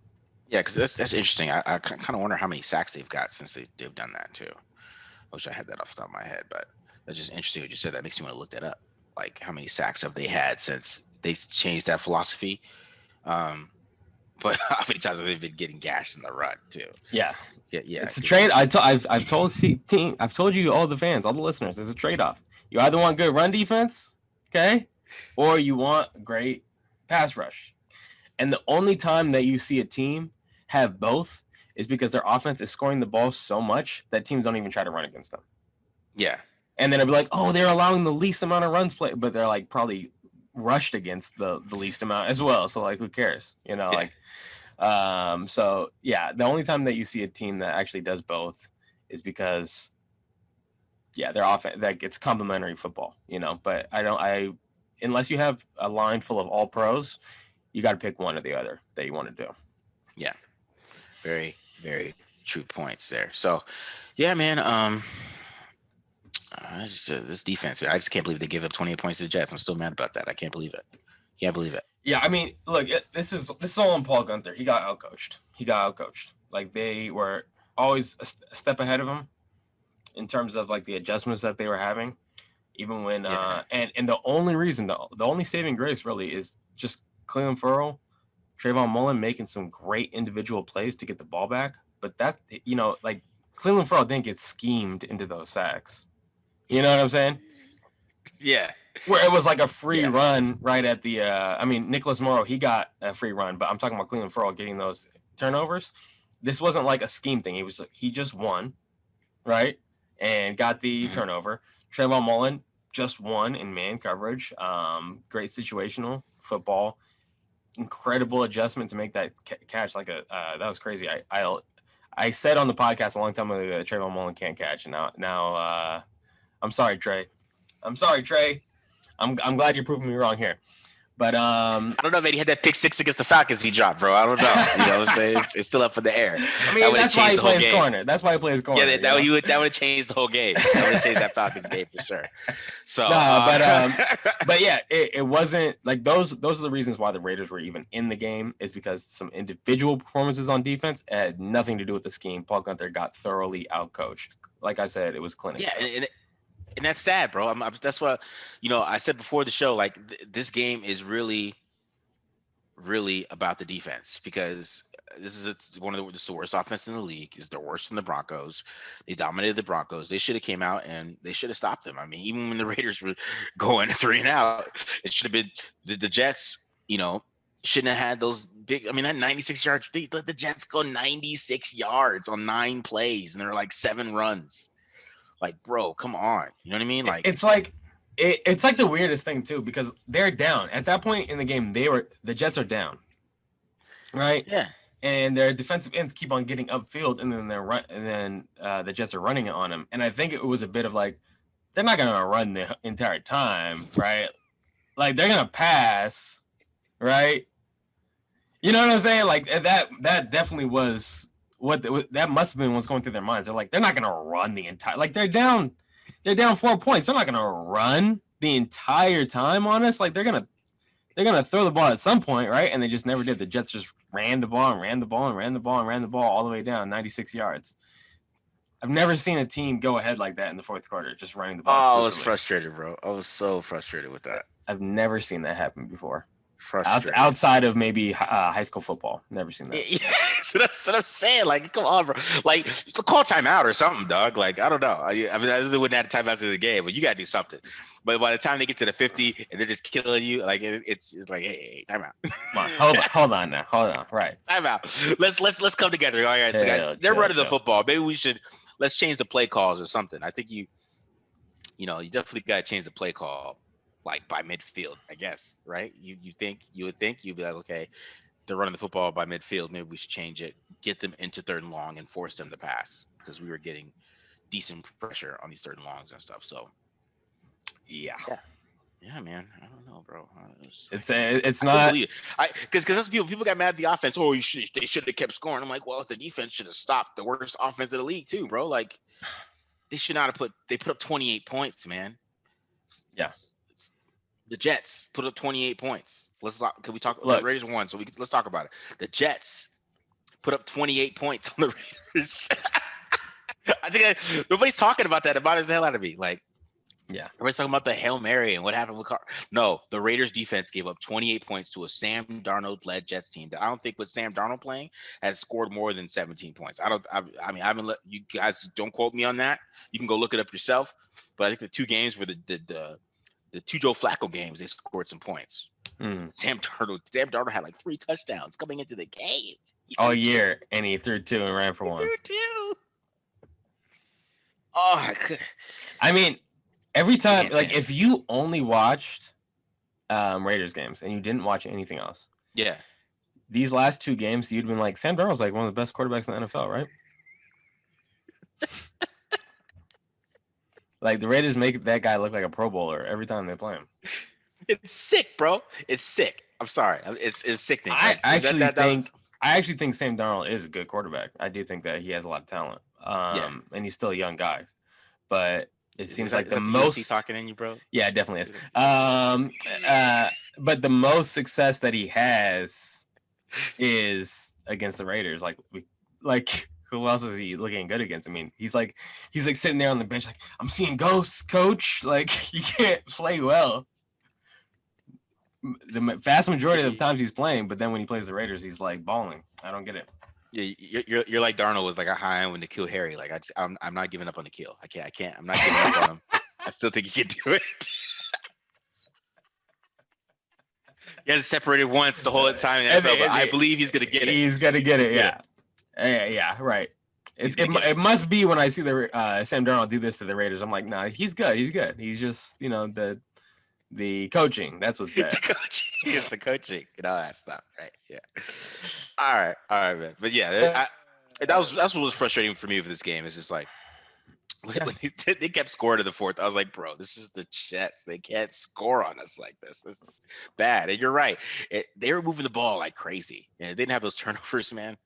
Yeah, because that's interesting. I kind of wonder how many sacks they've got since they've done that too. I wish I had that off the top of my head, but that's just interesting what you said. That makes me want to look that up. Like, how many sacks have they had since they changed that philosophy? But how many times have they been getting gashed in the run too? Yeah. Yeah. It's a trade. I've told you, all the fans, all the listeners, it's a trade-off. You either want good run defense, okay, or you want great pass rush. And the only time that you see a team have both is because their offense is scoring the ball so much that teams don't even try to run against them. Yeah. And then it'll be like, oh, they're allowing the least amount of runs play, but they're like probably rushed against the least amount as well. So like, who cares? So yeah, the only time that you see a team that actually does both is because, yeah, their offense, that gets complementary football, but unless you have a line full of all pros, you got to pick one or the other that you want to do. Yeah. Very, very true points there. So yeah, man, this defense, I just can't believe they give up 28 points to the Jets. I'm still mad about that. I can't believe it. Yeah, I mean, look, this is all on Paul Guenther. He got outcoached. Like, they were always a step ahead of him in terms of like the adjustments that they were having, even when and the only reason, the only saving grace really is just Cleveland Farrell, Trayvon Mullen making some great individual plays to get the ball back. But that's, like, Cleveland Farrell didn't get schemed into those sacks. You know what I'm saying? Yeah. Where it was like a free run right at the Nicholas Morrow, he got a free run, but I'm talking about Cleveland Farrell getting those turnovers. This wasn't like a scheme thing. He just won, right? And got the turnover. Trayvon Mullen just won in man coverage. Great situational football. Incredible adjustment to make that catch. Like that was crazy. I said on the podcast a long time ago that Trayvon Mullen can't catch, and now I'm sorry, Trey. I'm sorry, Trey. I'm glad you're proving me wrong here. But I don't know, man. He had that pick six against the Falcons he dropped, bro. I don't know. You know what I'm saying? It's still up in the air. I That mean, would have that's why changed he the whole plays game. corner. That's why he plays corner. Yeah, that would have changed the whole game. That would have changed that Falcons game for sure. So, but yeah, it wasn't like those are the reasons why the Raiders were even in the game, is because some individual performances on defense had nothing to do with the scheme. Paul Guenther got thoroughly outcoached. Like I said, it was clinic stuff. And that's sad, bro. That's what, I said before the show, like this game is really about the defense, because this is one of the worst offense in the league. Is the worst than the Broncos. They dominated the Broncos. They should have came out and they should have stopped them. I mean, even when the Raiders were going 3-and-out, it should have been the Jets. Shouldn't have had those big. I mean, that 96 yards. They let the Jets go 96 yards on 9 plays, and they're like 7 runs. Like, bro, come on. You know what I mean? Like, it's like the weirdest thing too, because they're down at that point in the game. The Jets are down, right? Yeah. And their defensive ends keep on getting upfield, and then the Jets are running it on them. And I think it was a bit of like, they're not gonna run the entire time, right? Like, they're gonna pass, right? You know what I'm saying? Like, that definitely was that must have been what's going through their minds. They're like, they're not gonna run the entire, like, they're down 4 points. They're not gonna run the entire time on us. Like, they're gonna throw the ball at some point, right? And they just never did. The Jets just ran the ball all the way down 96 yards. I've never seen a team go ahead like that in the fourth quarter, just running the ball. Oh, I was frustrated, bro. I was so frustrated with that. I've never seen that happen before. Frustrated. Outside of maybe high school football, never seen that. Yeah, so that's what I'm saying. Like, come on, bro. Like, call timeout or something, dog. Like, I don't know. I mean, I really wouldn't have timeouts in the game, but you gotta do something. But by the time they get to the 50 and they're just killing you, like, it's like, hey, timeout. Hold on now. Hold on. Right. Timeout. Let's come together. All right, so guys, they're running the football. Maybe let's change the play calls or something. I think you definitely gotta change the play call. Like by midfield, I guess, right? You would think you'd be like, okay, they're running the football by midfield. Maybe we should change it, get them into 3rd and long, and force them to pass, because we were getting decent pressure on these 3rd and longs and stuff. So, yeah, man, I don't know, bro. It's not because that's people got mad at the offense. Oh, they should have kept scoring. I'm like, well, the defense should have stopped the worst offense of the league too, bro. Like, they should not have they put up 28 points, man. Yeah. The Jets put up 28 points. Can we talk? The Raiders won, so let's talk about it. The Jets put up 28 points on the Raiders. I think nobody's talking about that. It bothers the hell out of me. Like, yeah, everybody's talking about the Hail Mary and what happened with Carr. No, the Raiders defense gave up 28 points to a Sam Darnold-led Jets team that I don't think with Sam Darnold playing has scored more than 17 points. I haven't let you guys, don't quote me on that. You can go look it up yourself. But I think the 2 games were the 2 Joe Flacco games, they scored some points. Sam Darnold had like 3 touchdowns coming into the game all year, and he threw 2 and ran for 1. Threw 2. Oh, I mean, every time, like, if you only watched Raiders games and you didn't watch anything else, yeah, these last 2 games, you'd been like, Sam Darnold's like one of the best quarterbacks in the NFL, right? Like, the Raiders make that guy look like a Pro Bowler every time they play him. It's sick, bro. It's sick. I'm sorry. It's sickening. I actually think Sam Darnold is a good quarterback. I do think that he has a lot of talent. And he's still a young guy. But it seems like the most UFC talking in you, bro. Yeah, it definitely is. But the most success that he has is against the Raiders. Like who else is he looking good against? I mean, he's like sitting there on the bench, like, I'm seeing ghosts, coach. Like, you can't play well. The vast majority of the times he's playing, but then when he plays the Raiders, he's like balling. I don't get it. Yeah, you're like Darnold with like a high end when to kill Harry. Like, I'm not giving up on the kill. I can't. I'm not giving up on him. I still think he can do it. He hasn't separated once the whole time in the NFL, but I believe he's gonna get it. He's gonna get it. Yeah, right. It must be when I see the Sam Darnold do this to the Raiders. I'm like, nah, he's good. He's just, the coaching. That's what's bad. It's the coaching and all that stuff, right? Yeah. All right, man. But yeah, that's what was frustrating for me with this game. It's just like, Yeah. When they kept scoring in the fourth, I was like, bro, this is the Jets. They can't score on us like this. This is bad. And you're right. They were moving the ball like crazy, and they didn't have those turnovers, man.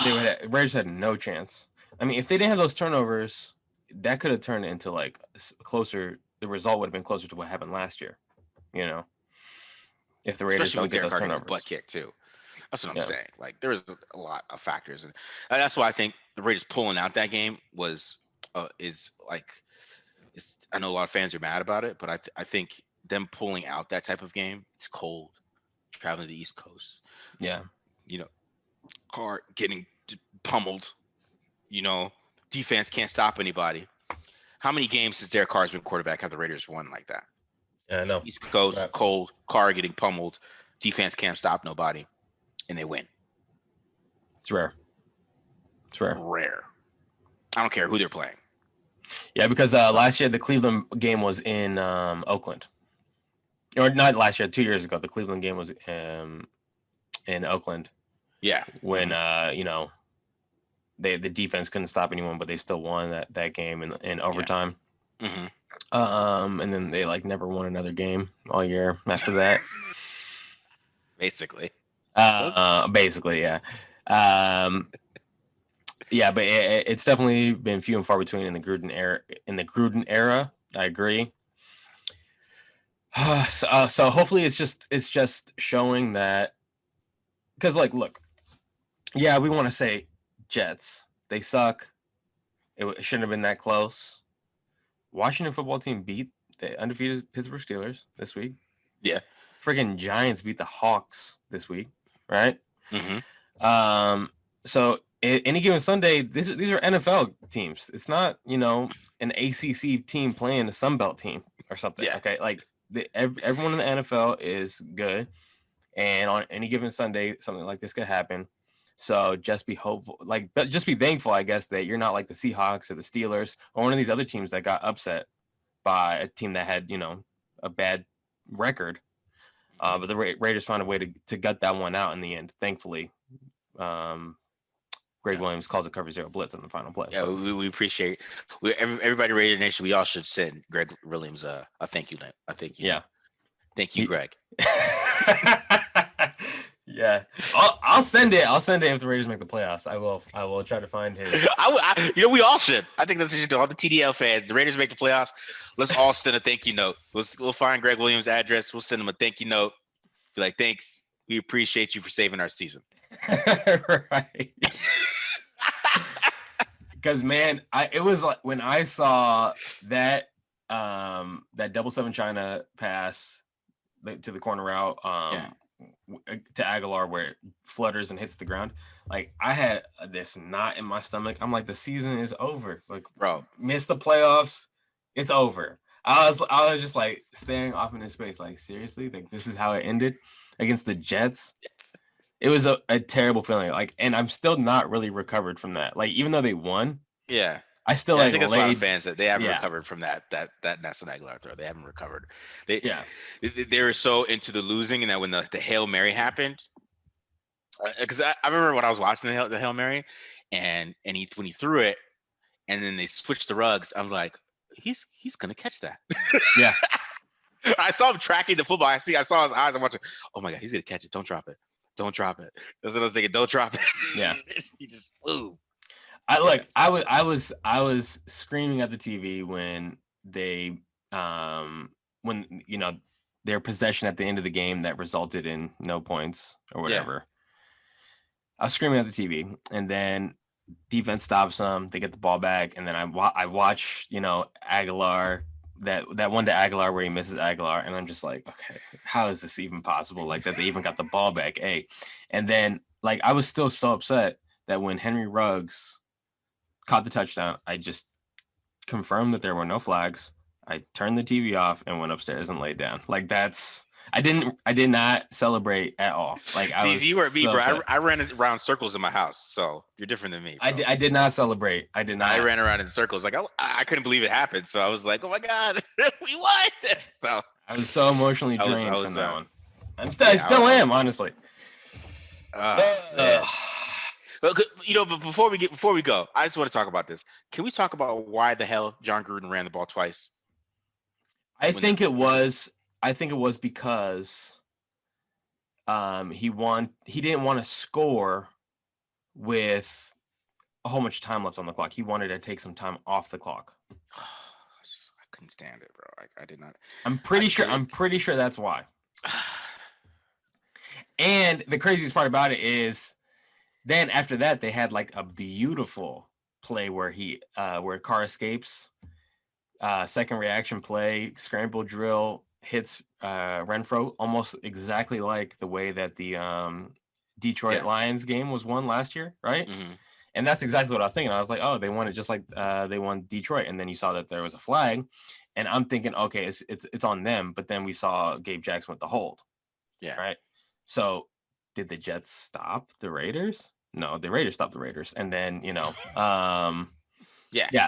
Raiders had no chance. I mean, if they didn't have those turnovers, that could have turned into like closer. The result would have been closer to what happened last year. You know, if the Raiders Especially don't with get Derek those Carr getting his turnovers. butt kicked too. That's what I'm Yeah. saying. Like there was a lot of factors, and that's why I think the Raiders pulling out that game is like I know a lot of fans are mad about it, but I think them pulling out that type of game, it's cold, traveling to the East Coast, Yeah. you know, Carr getting pummeled, defense can't stop anybody. How many games since Derek Carr's been quarterback have the Raiders won like that? Yeah, I know. East Coast, Right. cold, Carr getting pummeled, defense can't stop nobody, and they win. It's rare. It's rare. Rare. I don't care who they're playing. Yeah, because last year the Cleveland game was in Oakland. Or not last year, 2 years ago. The Cleveland game was in Oakland. Yeah. When the defense couldn't stop anyone, but they still won that game in overtime. Yeah. Mm-hmm. And then they like never won another game all year after that. Basically. Basically, yeah. Yeah, but it's definitely been few and far between in the Gruden era. I agree. So hopefully it's just showing that, because like, look, yeah, we want to say Jets, they suck. It shouldn't have been that close. Washington football team beat the undefeated Pittsburgh Steelers this week. Yeah. Friggin' Giants beat the Hawks this week, right? Mm-hmm. So any given Sunday, these are NFL teams. It's not, an ACC team playing a Sun Belt team or something. Yeah. Okay, like everyone in the NFL is good, and on any given Sunday, something like this could happen. So just be hopeful, but just be thankful, I guess, that you're not like the Seahawks or the Steelers or one of these other teams that got upset by a team that had, a bad record. But the Raiders found a way to gut that one out in the end, thankfully. Greg Williams calls it cover zero blitz on the final play. Yeah, we appreciate everybody Raider Nation. We all should send Greg Williams a thank you note. A thank you. Yeah. Note. Thank you, Greg. Yeah, I'll send it. I'll send it if the Raiders make the playoffs. I will try to find his. We all should. I think that's what you should do. All the TDL fans, the Raiders make the playoffs. Let's all send a thank you note. We'll find Greg Williams' address. We'll send him a thank you note. Be like, thanks. We appreciate you for saving our season. Right. Because man, it was like when I saw that double 7 China pass to the corner route to Aguilar where it flutters and hits the ground, like I had this knot in my stomach. I'm like, the season is over. Like, bro, missed the playoffs, it's over. I was just like staring off into space, like, seriously, like this is how it ended against the Jets. It was a terrible feeling. Like, and I'm still not really recovered from that. Like, even though they won, yeah, I still I think there's a lot of fans that they haven't recovered from that Nelson Aguilar throw. They haven't recovered. They were so into the losing, and that when the Hail Mary happened, because I remember when I was watching the Hail Mary, and when he threw it, and then they switched the rugs, I'm like, he's gonna catch that. Yeah. I saw him tracking the football. I saw his eyes. I'm watching. Oh my God, he's gonna catch it. Don't drop it. Don't drop it. That's what I was thinking. Don't drop it. Yeah. He just flew. I was screaming at the TV when they their possession at the end of the game that resulted in no points or whatever. Yeah. I was screaming at the TV, and then defense stops them. They get the ball back, and then I watch Aguilar. That one to Aguilar where he misses Aguilar, and I'm just like, okay, how is this even possible? Like that they even got the ball back, and then like I was still so upset that when Henry Ruggs caught the touchdown, I just confirmed that there were no flags. I turned the TV off and went upstairs and laid down. Like I did not celebrate at all. Like you were me, bro. I ran around circles in my house, so you're different than me. Bro. I did not celebrate. I did not. I ran around in circles, like I couldn't believe it happened. So I was like, oh my God, we won. So I was so emotionally drained from that one. I still am, honestly. But But before we go, I just want to talk about this. Can we talk about why the hell John Gruden ran the ball twice? I think it was because he didn't want to score with a whole bunch of time left on the clock. He wanted to take some time off the clock. I couldn't stand it, bro. I did not. I'm pretty sure that's why. And the craziest part about it is then after that they had like a beautiful play where Carr escapes, second reaction play, scramble drill, hits Renfro almost exactly like the way that the Detroit Lions game was won last year, right? Mm-hmm. And that's exactly what I was thinking. I was like, oh, they won it just like they won Detroit. And then you saw that there was a flag. And I'm thinking, okay, it's on them. But then we saw Gabe Jackson with the hold. Yeah. Right. So did the Jets stop the Raiders? No, the Raiders stopped the Raiders. And then, yeah.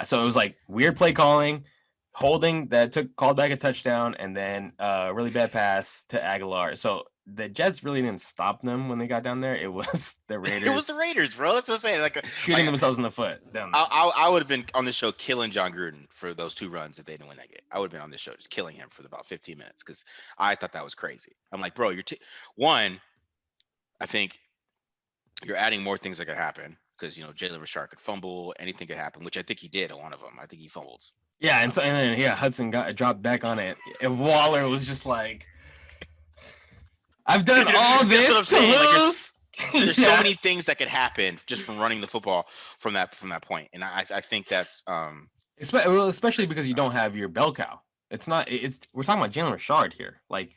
So it was like weird play calling, holding that called back a touchdown, and then a really bad pass to Aguilar. So the Jets really didn't stop them when they got down there. It was the Raiders. It was the Raiders, bro. That's what I'm saying. Shooting themselves in the foot down there. I would have been on the show killing John Gruden for those 2 runs if they didn't win that game. I would have been on this show just killing him for about 15 minutes because I thought that was crazy. I'm like, bro, one, I think you're adding more things that could happen because, Jalen Richard could fumble. Anything could happen, which I think he did on one of them. I think he fumbled. Yeah, and then Hudson dropped back on it. And Waller was just like, I've done all this to lose. There's so many things that could happen just from running the football from that point, and I think that's especially because you don't have your bell cow. We're talking about Jalen Richard here. Like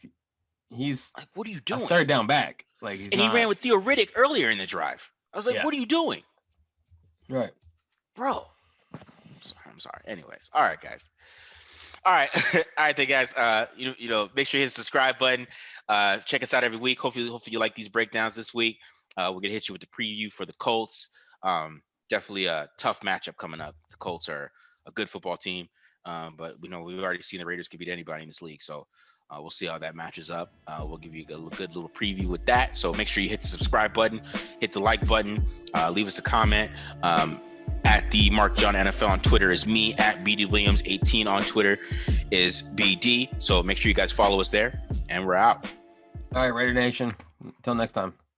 he's like, what are you doing? A third down back. Like he ran with Theo Riddick earlier in the drive. I was like, what are you doing? Right, bro. I'm sorry. Anyways, all right, guys. All right, then, guys. Make sure you hit the subscribe button. Check us out every week. Hopefully you like these breakdowns this week. We're gonna hit you with the preview for the Colts. Definitely a tough matchup coming up. The Colts are a good football team, but we've already seen the Raiders can beat anybody in this league. So we'll see how that matches up. We'll give you a good little preview with that. So make sure you hit the subscribe button, hit the like button, leave us a comment. At the Mark John NFL on Twitter is me. At BD Williams 18 on Twitter is BD. So make sure you guys follow us there, and we're out. All right, Raider Nation. Until next time.